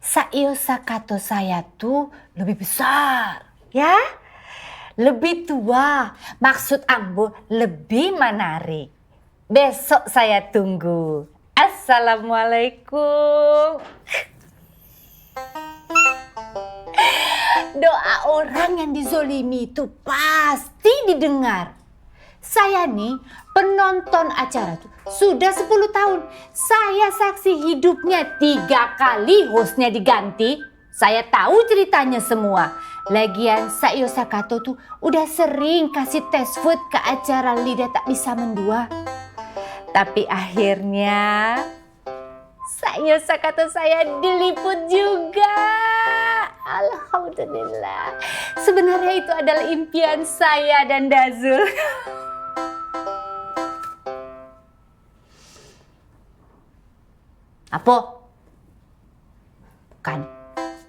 Saio Sakato saya tuh lebih besar, ya. Lebih tua, maksud Ambo lebih menarik. Besok saya tunggu. Assalamualaikum. Doa orang yang dizolimi itu pasti didengar. Saya nih penonton acara tuh sudah 10 tahun. Saya saksi hidupnya 3 kali hostnya diganti. Saya tahu ceritanya semua. Lagian Saio Sakato tuh udah sering kasih tes food ke acara Lidah Tak Bisa Mendua. Tapi akhirnya Saio Sakato saya diliput juga. Alhamdulillah. Sebenarnya itu adalah impian saya dan Dazul. Apa? Bukan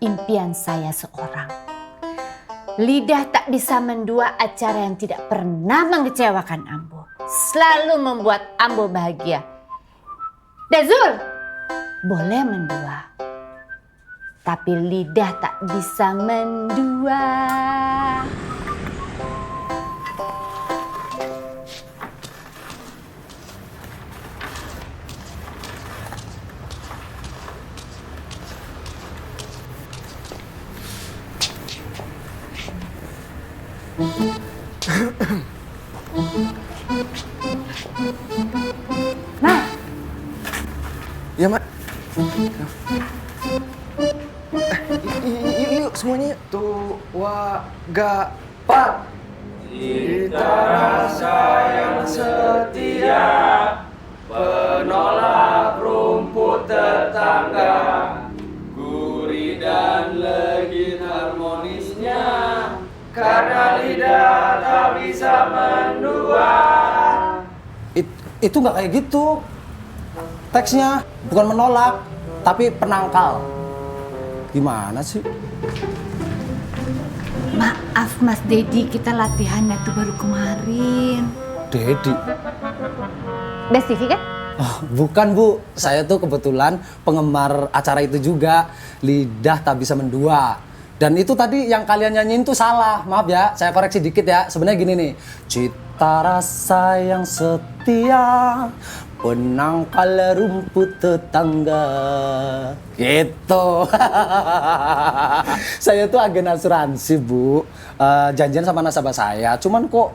impian saya seorang. Lidah Tak Bisa Mendua acara yang tidak pernah mengecewakan Ambo. Selalu membuat Ambo bahagia. Dazul, boleh mendua. Tapi lidah tak bisa mendua. Nah. Ya, Mak. Yuk semuanya. Tua, ga, pat. Cita rasa yang setia, penolak rumput tetangga, gurih dan legit harmonisnya, karena lidah tak bisa mendua. Itu nggak kayak gitu. Teksnya bukan menolak, tapi penangkal. Gimana sih? Maaf Mas Dedi, kita latihannya tuh baru kemarin. Dedi? Best TV kan? Oh, bukan Bu, saya tuh kebetulan penggemar acara itu juga. Lidah Tak Bisa Mendua. Dan itu tadi yang kalian nyanyiin tuh salah. Maaf ya, saya koreksi dikit ya. Sebenarnya gini nih. Cita rasa yang setia, penangkal rumput tetangga. Gitu. Saya tuh agen asuransi, Bu. Janjian sama nasabah saya. Cuman kok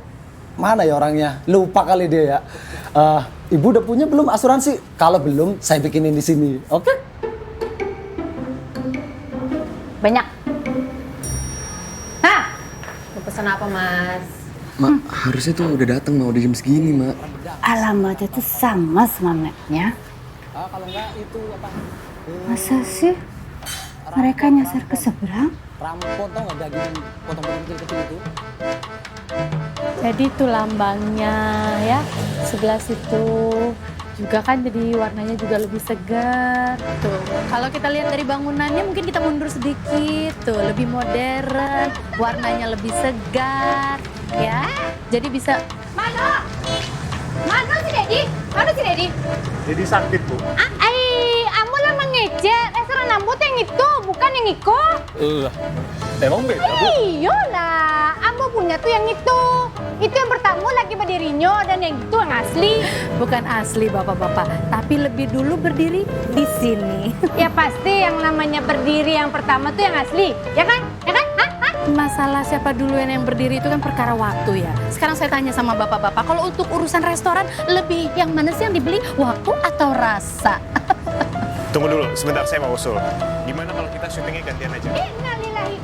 mana ya orangnya? Lupa kali dia ya. Ibu udah punya belum asuransi? Kalau belum, saya bikinin di sini. Oke? Banyak. Mau pesan apa, Mas? Mak, harusnya tuh udah datang, Mak. Udah jam segini, Mak. Alamatnya tuh sama mapnya. Kalau enggak itu apa? Masa sih mereka nyasar ke seberang? Rampot tau nggak daging potong-potong kecil-kecil itu? Jadi itu lambangnya ya, sebelah situ juga kan, jadi warnanya juga lebih segar. Tuh, kalau kita lihat dari bangunannya mungkin kita mundur sedikit, tuh lebih modern, warnanya lebih segar, ya. Jadi bisa. Mana? Mana si Dedi? Mana si Dedi? Jadi sakit, Bu. Amu lah mengejek. Restoran Ambut yang itu, bukan yang Iko. Emang beda, Bu? Iyalah, Ambo punya tuh yang itu. Itu yang pertama lagi berdirinya dan yang itu yang asli. Bukan asli bapak-bapak, tapi lebih dulu berdiri di sini. Ya pasti yang namanya berdiri yang pertama tuh yang asli, ya kan? Ya kan? Hah? Masalah siapa duluan yang berdiri itu kan perkara waktu ya. Sekarang saya tanya sama bapak-bapak, kalau untuk urusan restoran lebih yang mana sih yang dibeli, waktu atau rasa? Tunggu dulu, sebentar saya mau usul. Gimana kalau kita syutingnya gantian aja? Innalillahi.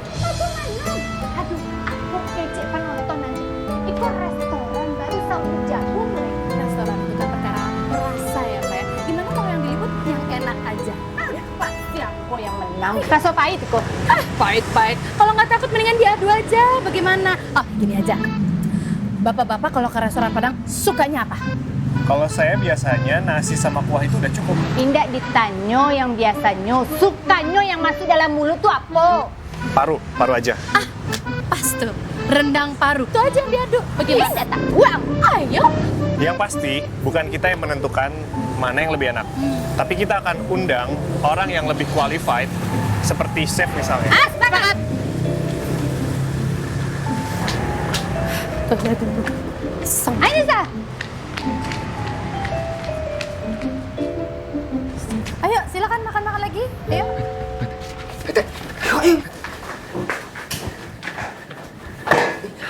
Aduh, aku kecek penonton nanti. Itu restoran baru saung jagung nih. Restoran itu kan perkara rasa ya Pak ya. Gimana kalau yang diliput yang enak aja? Pasti aku yang menang. Rasa pahit kok. Pahit-pahit. Kalau nggak takut mendingan diadu aja. Bagaimana? Oh gini aja. Bapak-bapak kalau ke restoran Padang sukanya apa? Kalau saya biasanya nasi sama kuah itu udah cukup. Indah ditanya yang biasanya, sukanya yang masuk dalam mulut tuh apa? Paru aja. Pas tuh. Rendang paru. Itu aja yang diadu. Bagaimana? Wow, Ayo. Yang pasti bukan kita yang menentukan mana yang lebih enak. Tapi kita akan undang orang yang lebih qualified Seperti chef misalnya. Sepakat. Tuh, liatin Bu. Ayo Nisa. Ayo, silakan makan-makan lagi. Ayo. PT, ayo.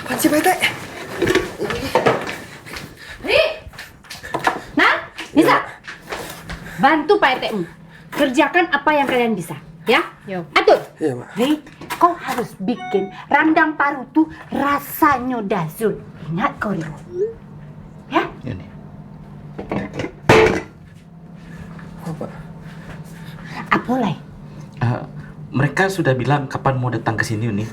Apaan sih PT? Nisa. Bantu Pak RT. Kerjakan apa yang kalian bisa, ya? Yo. Atur. Iya, Mak. Ri, kau harus bikin rendang paru tuh rasanya dazul. Ingat kau, Ri. Ya? Iya nih. Apa? Apolai. Mereka sudah bilang kapan mau datang ke sini, Uni.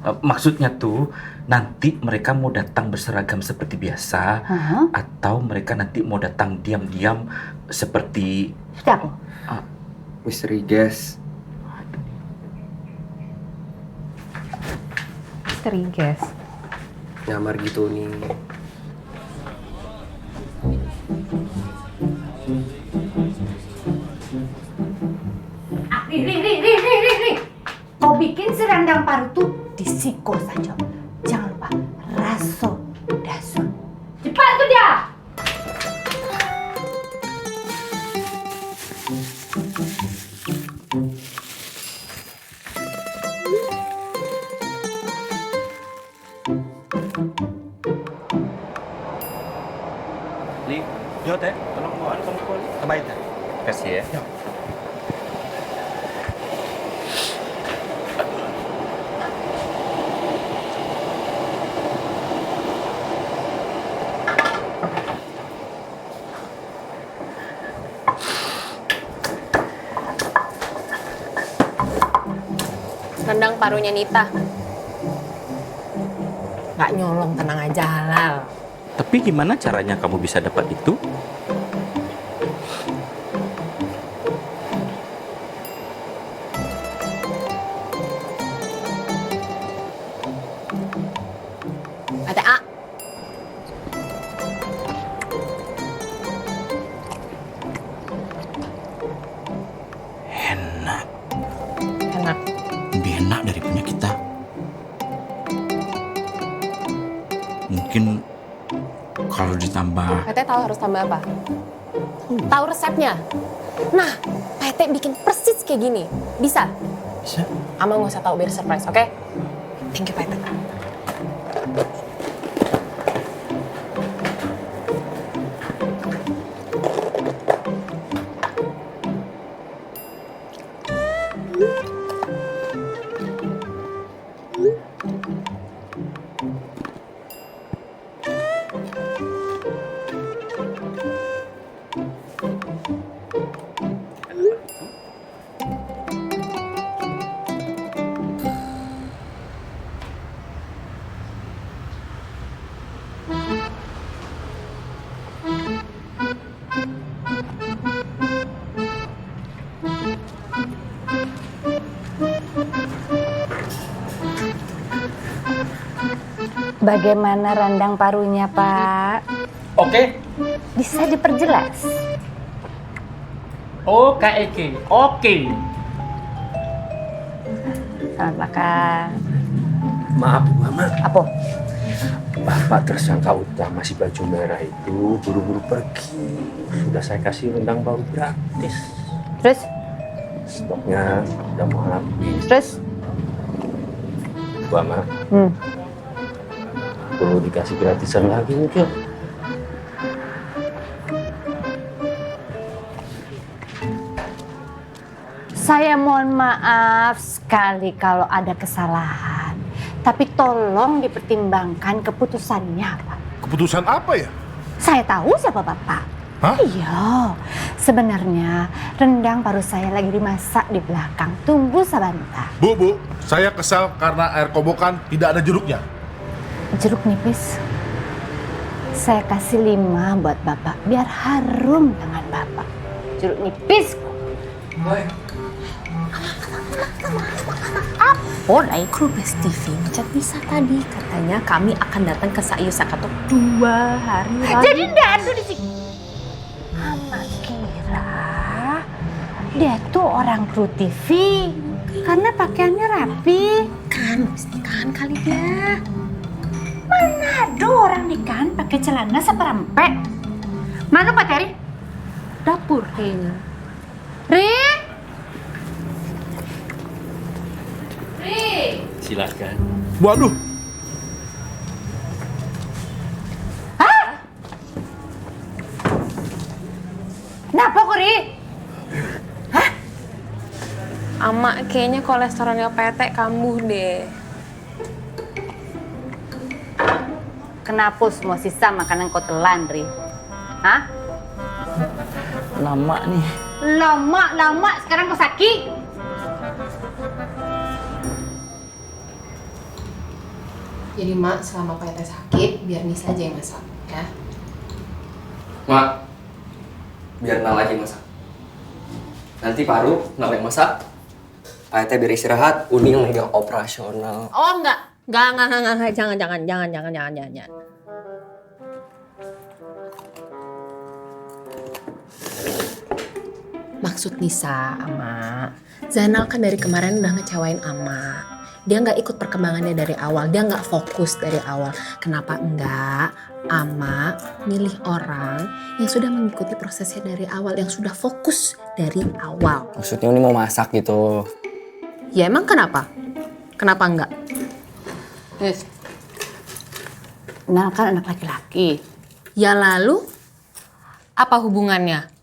Maksudnya tuh nanti mereka mau datang berseragam seperti biasa, atau mereka nanti mau datang diam-diam seperti Siapa? Misteri guys. Misteri guys. Nyamar gitu nih. Ri. Kau bikin si rendang paru tuh disiko saja. Jangan lupa raso dasun. Cepat tuh dia. Li, yo teh, tolong bawa kamu kuali. Terbaik teh. Kasih ya. Rendang parunya Nita. Nggak nyolong, tenang aja, halal. Tapi gimana caranya kamu bisa dapat itu? Ada A. Enak. Enak. Lebih enak dari punya kita. Mungkin kalau ditambah PT tahu harus tambah apa? Tahu resepnya? Nah, PT bikin persis kayak gini. Bisa? bisa. Ama nggak usah tahu, biar surprise, oke? Thank you, PT. Bagaimana rendang parunya, Pak? Oke. Bisa diperjelas? Oke. Selamat makan. Maaf, Mama. Apa? Bapak tersangka utama si baju merah itu buru-buru pergi. Sudah saya kasih rendang baru gratis. Terus? Stoknya udah mau habis. Terus? Mama, perlu dikasih gratisan lagi mungkin. Saya mohon maaf sekali kalau ada kesalahan. Tapi tolong dipertimbangkan keputusannya, Pak. Keputusan apa ya? Saya tahu siapa Bapak. Hah? Iya, sebenarnya rendang paru saya lagi dimasak di belakang. Tunggu sebentar. Bu, saya kesal karena air kobokan tidak ada jeruknya. Jeruk nipis. Saya kasih 5 buat Bapak, biar harum dengan Bapak. Jeruk nipis. Oh, naik kru Best TV ngecat bisa tadi. Katanya kami akan datang ke Sayu Sakato 2 hari lagi. Jadi ndak ada di sini. Mama kira Dia tuh orang kru TV karena pakaiannya rapi. Kan, habis nikahan kali dia. Mana ada orang nikahan pakai celana seperempek? Mana Pak Teri? Dapur kayaknya. Ri? Silakan. Waduh, Kenapa kok Ri? Ama kayaknya kolesterolnya PT kambuh deh. Kenapa semua sisa makanan kau telan Ri? Hah? Lama nih. Lama sekarang kau sakit. Jadi Mak, selama Pak Ete sakit, biar Nisa aja yang masak, ya. Mak, biar Nal aja yang masak. Nanti Paru, Nal yang masak. Pak Ete biar istirahat, Uni yang megang operasional. Oh enggak, jangan. Maksud Nisa, Ama, Zainal kan dari kemarin udah ngecewain Ama. Dia nggak ikut perkembangannya dari awal, dia nggak fokus dari awal. Kenapa enggak? Ama milih orang yang sudah mengikuti prosesnya dari awal, yang sudah fokus dari awal. Maksudnya Uni mau masak gitu. Ya emang kenapa? Kenapa enggak? Nah kan anak laki-laki. Ya lalu, apa hubungannya?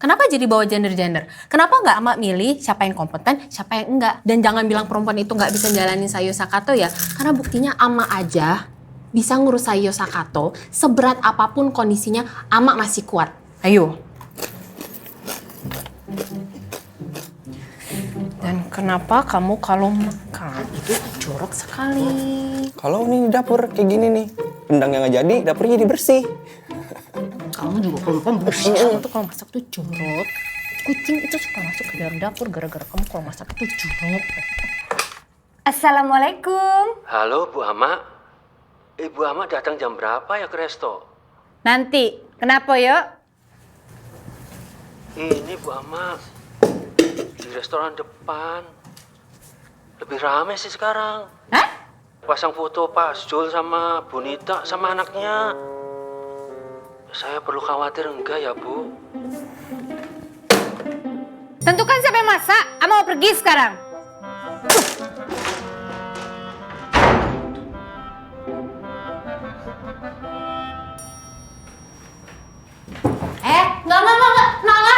Kenapa jadi bawa gender-gender? Kenapa nggak Ama milih siapa yang kompeten, siapa yang enggak? Dan jangan bilang perempuan itu nggak bisa jalanin Sayo Sakato ya. Karena buktinya Ama aja bisa ngurus Sayo Sakato. Seberat apapun kondisinya, Ama masih kuat. Ayo. Dan kenapa kamu kalau makan itu jorok sekali? Kalau Uni di dapur kayak gini nih, rendangnya nggak jadi, dapurnya jadi bersih. Kamu juga perempuan Kamu tuh kalau masak tuh jorok. Kucing itu suka masuk ke dalam dapur gara-gara kamu kalau masak itu jorok. Assalamualaikum. Halo Bu Ama. Bu Ama datang jam berapa ya ke resto? Nanti, kenapa yuk? Ini Bu Ama, di restoran depan. Lebih rame sih sekarang. Hah? Pasang foto Pak Jul sama Bonita sama anaknya. Saya perlu khawatir enggak ya Bu? Tentukan siapa yang masak, Ama mau pergi sekarang. Enggak, Nala.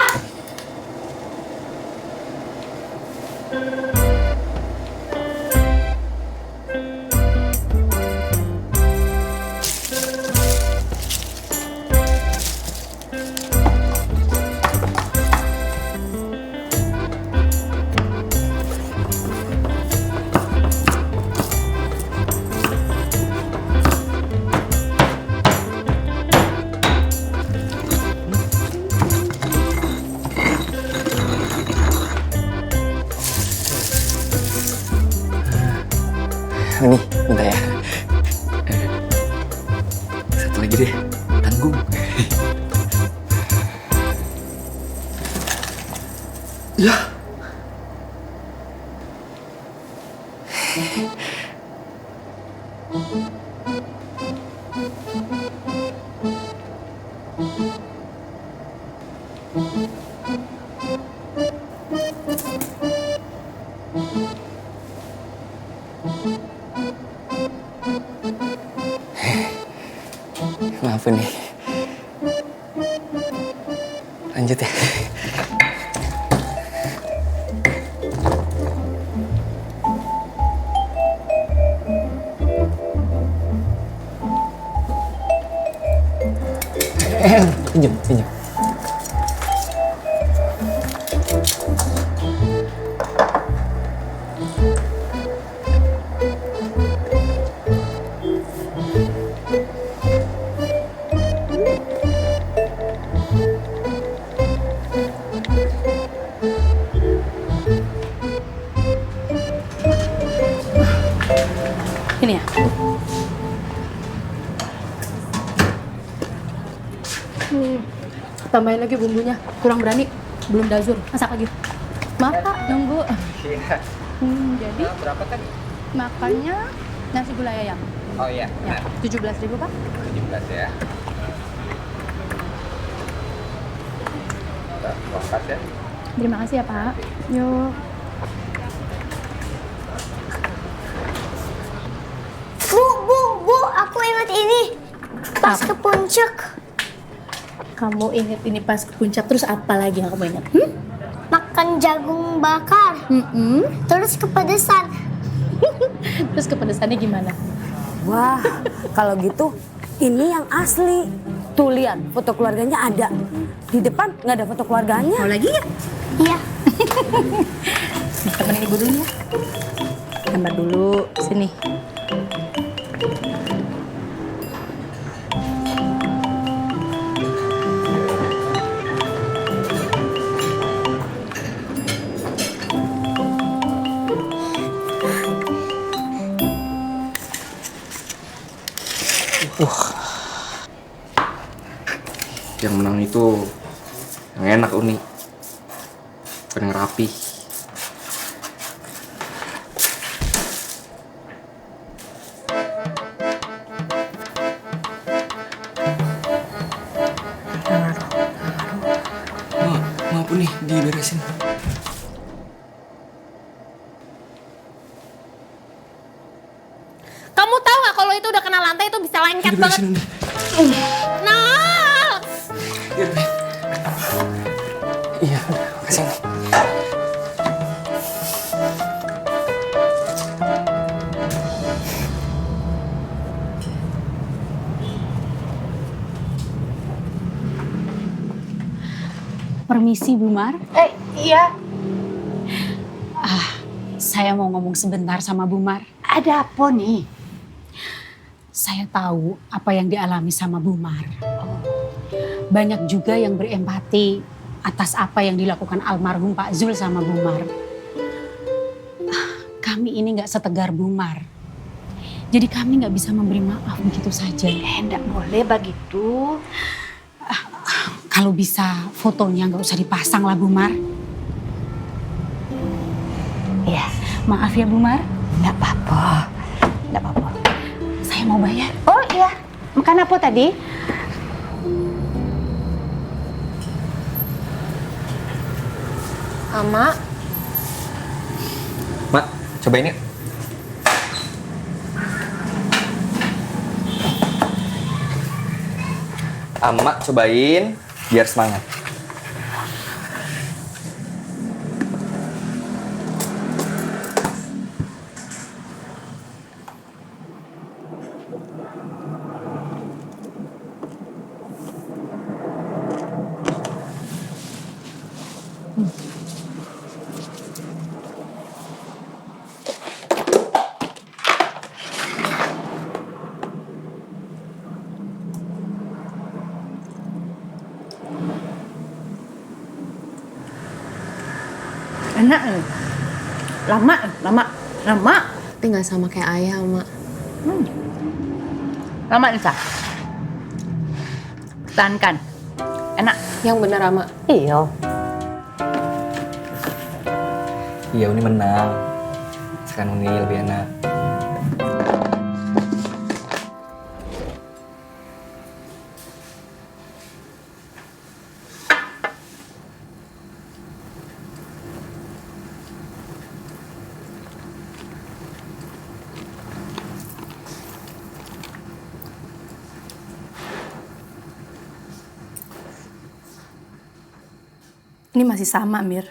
Uni, minta ya. Satu lagi deh, tanggung. Ya. Maaf nih. Lanjut ya. Pinjam. Ini ya. Tambahin lagi bumbunya, kurang berani. Belum dazur, masak lagi. Maaf Pak, nunggu. Iya. Jadi Berapa tadi? makannya nasi gulai ayam. Oh iya, Ya, 17.000 Pak. 17 ya. Angkat ya. Terima kasih ya Pak. Yuk. Bu, aku ingat ini. Pas ke puncak, Kamu inget ini pas ke puncak, terus apa lagi yang kamu ingat? makan jagung bakar, terus kepedesan. Terus kepedesannya gimana? Wah, kalau gitu ini yang asli. Tuh lihat, foto keluarganya ada. Di depan nggak ada foto keluarganya. Mau lagi ya? Iya. Temenin ibu dulu ya. Gambar dulu, sini. Yang menang itu yang enak Uni. Bukan yang rapi. Maaf Uni, diberesin. Kamu tahu nggak kalau itu udah kena lantai itu bisa lengket banget? Diberesin Uni. Nah, Iya, makasih Uni. Permisi Bu Mar. Iya, Saya mau ngomong sebentar sama Bu Mar. ada apa nih? Saya tahu apa yang dialami sama Bu Mar. Banyak juga yang berempati atas apa yang dilakukan almarhum Pak Zul sama Bu Mar. Kami ini nggak setegar Bu Mar. Jadi kami nggak bisa memberi maaf begitu saja. Enggak boleh begitu. Kalau bisa fotonya nggak usah dipasang lah Bu Mar. Iya, Maaf ya Bu Mar. enggak apa-apa. Enggak apa-apa. Saya mau bayar. Oh iya, makan apa tadi? Ama, Mak, cobain yuk. Mak cobain biar semangat. Enak nih. Lama. tapi nggak sama kayak ayah, Mak. Lama Nisa. Pertahankan. Enak. Yang bener, Ama. Iya. Iya, Uni menang. Sekarang Uni lebih enak. Ini masih sama, Mir.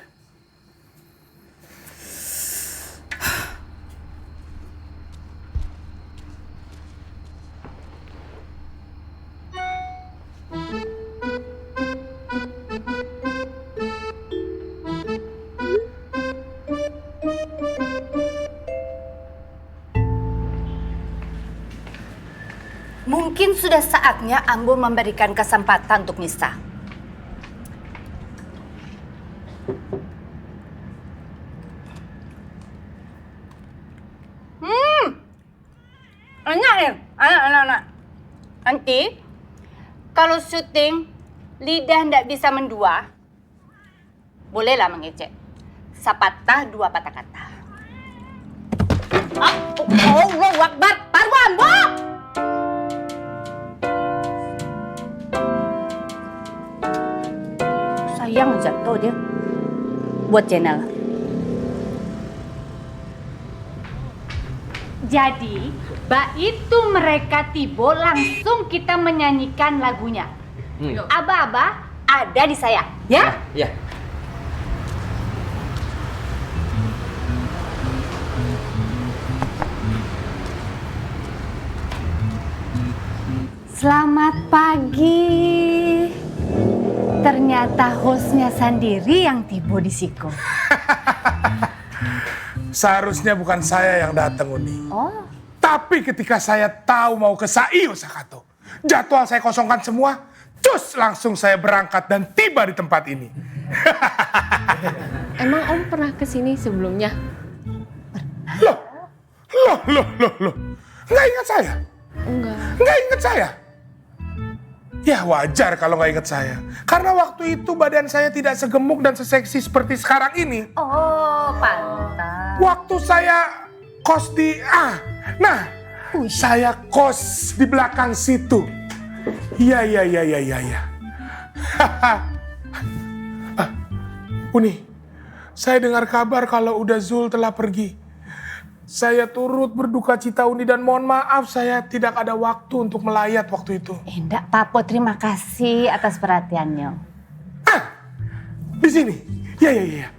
Mungkin sudah saatnya Ambo memberikan kesempatan untuk Nisa. Enak ya, anak-anak. Nanti, kalau syuting, lidah ndak bisa mendua, bolehlah mengejek. Sepatah dua patah kata. Allahu Akbar, Parwan, Bu! Sayang jatuh dia. Buat channel. Jadi, itu mereka tiba langsung kita menyanyikan lagunya. Aba-aba ada di saya, ya? Ya. Selamat pagi. Ternyata hostnya sendiri yang tiba di siku. Seharusnya bukan saya yang datang, Uni. Oh. Tapi ketika saya tahu mau ke Saio Sakato, jadwal saya kosongkan semua, cus langsung saya berangkat dan tiba di tempat ini. Emang Om pernah kesini sebelumnya? Loh. Nggak ingat saya? Nggak ingat saya? Ya wajar kalau nggak ingat saya. Karena waktu itu badan saya tidak segemuk dan seseksi seperti sekarang ini. Oh, pantas. Waktu saya kos di... saya kos di belakang situ. Iya. Uni, saya dengar kabar kalau udah Zul telah pergi. Saya turut berduka cita, Uni, dan mohon maaf saya tidak ada waktu untuk melayat waktu itu. Enggak, Papo, terima kasih atas perhatiannya. Di sini? Ya.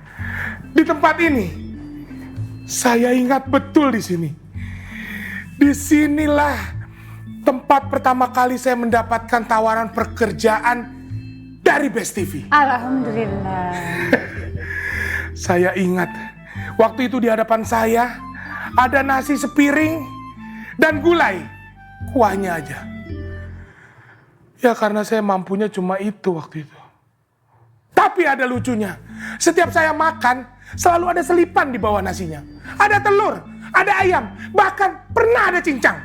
Di tempat ini. Saya ingat betul di sini. Disinilah tempat pertama kali saya mendapatkan tawaran pekerjaan dari Best TV. Alhamdulillah. Saya ingat, waktu itu di hadapan saya ada nasi sepiring dan gulai, kuahnya aja. Ya karena saya mampunya cuma itu waktu itu. Tapi ada lucunya, setiap saya makan selalu ada selipan di bawah nasinya. Ada telur, ada ayam, bahkan pernah ada cincang.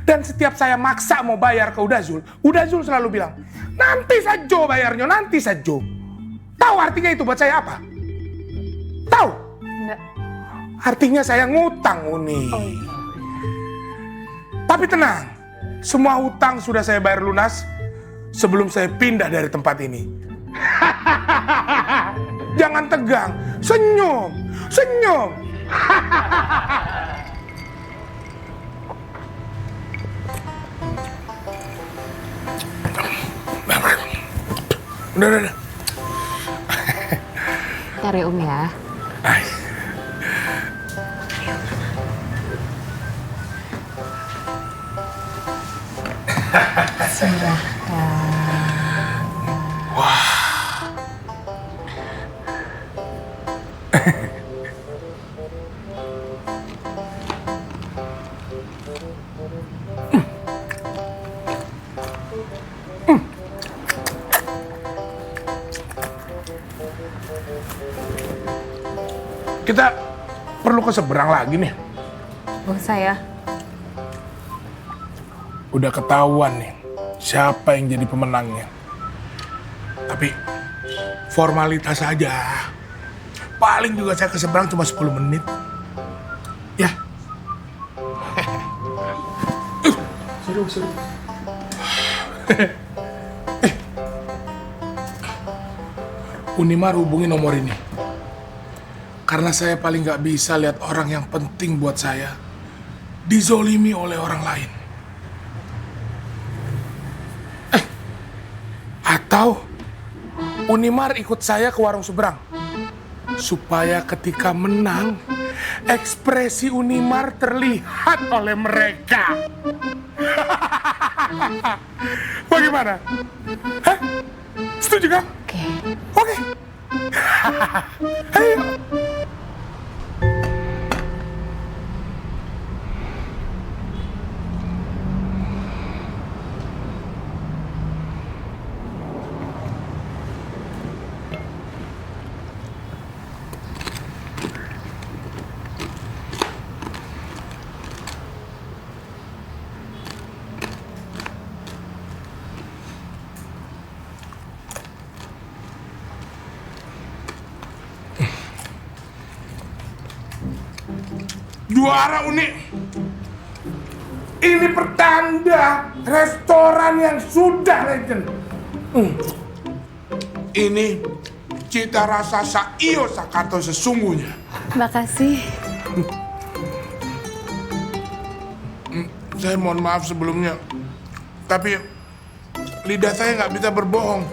Dan setiap saya maksa mau bayar ke Udazul selalu bilang, nanti saja bayarnya, nanti saja. Tahu artinya itu buat saya apa? Tahu? Enggak. Artinya saya ngutang, Uni. Tapi tenang, semua hutang sudah saya bayar lunas sebelum saya pindah dari tempat ini. Jangan tegang, senyum. Udah. Ntar ya Om ya. Kita perlu ke seberang lagi nih. Oh saya. Udah ketahuan nih siapa yang jadi pemenangnya. Tapi formalitas aja. Paling juga saya ke seberang cuma 10 menit. Ya. Seru. Unimar hubungi nomor ini. Karena saya paling gak bisa lihat orang yang penting buat saya dizolimi oleh orang lain. Atau Unimar ikut saya ke warung seberang. Supaya ketika menang, ekspresi Unimar terlihat oleh mereka. Bagaimana? Hah? Setuju kan? Oke. Ayo. Juara Uni. Ini pertanda restoran yang sudah legend. Ini cita rasa Saiyo Sakato sesungguhnya. Makasih. Saya mohon maaf sebelumnya, tapi lidah saya nggak bisa berbohong.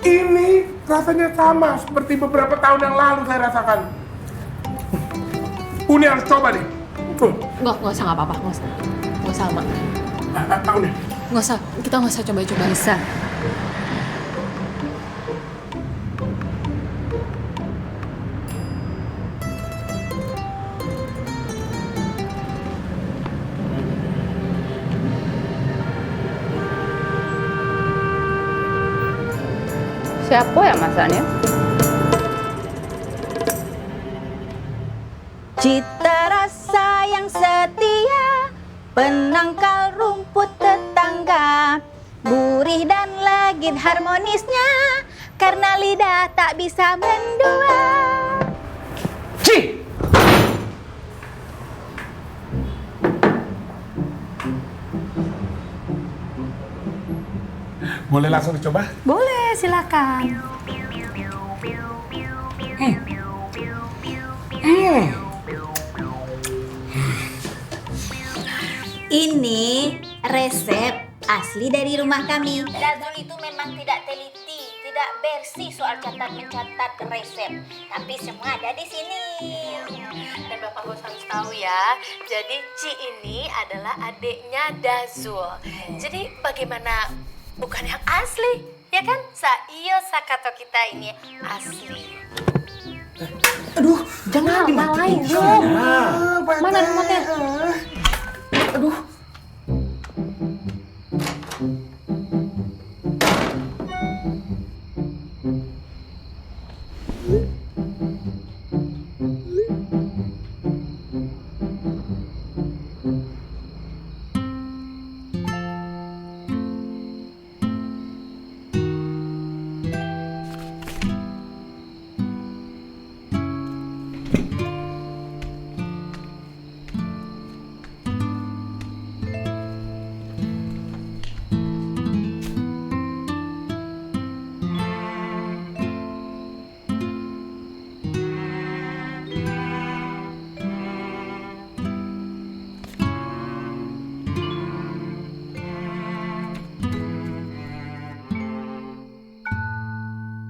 Ini rasanya sama seperti beberapa tahun yang lalu saya rasakan. Uni harus coba nih. Nggak usah, nggak apa-apa, nggak usah, Mak. Uni. Nggak usah, kita nggak usah coba-coba. Bisa. Siapa yang masaknya? Cita rasa yang setia, penangkal rumput tetangga, gurih dan legit harmonisnya, karena lidah tak bisa mendua. Ci! Boleh langsung dicoba? Boleh, silakan. Ini resep asli dari rumah kami. Dazul itu memang tidak teliti, tidak bersih soal mencatat resep, tapi semua ada di sini. Dan Bapak Bos harus tahu ya, jadi Ci ini adalah adiknya Dazul. Jadi bagaimana bukan yang asli, ya kan? Saiyo Sakato kita ini asli. Aduh, jangan Malain dong. Mana remote-nya? Aduh,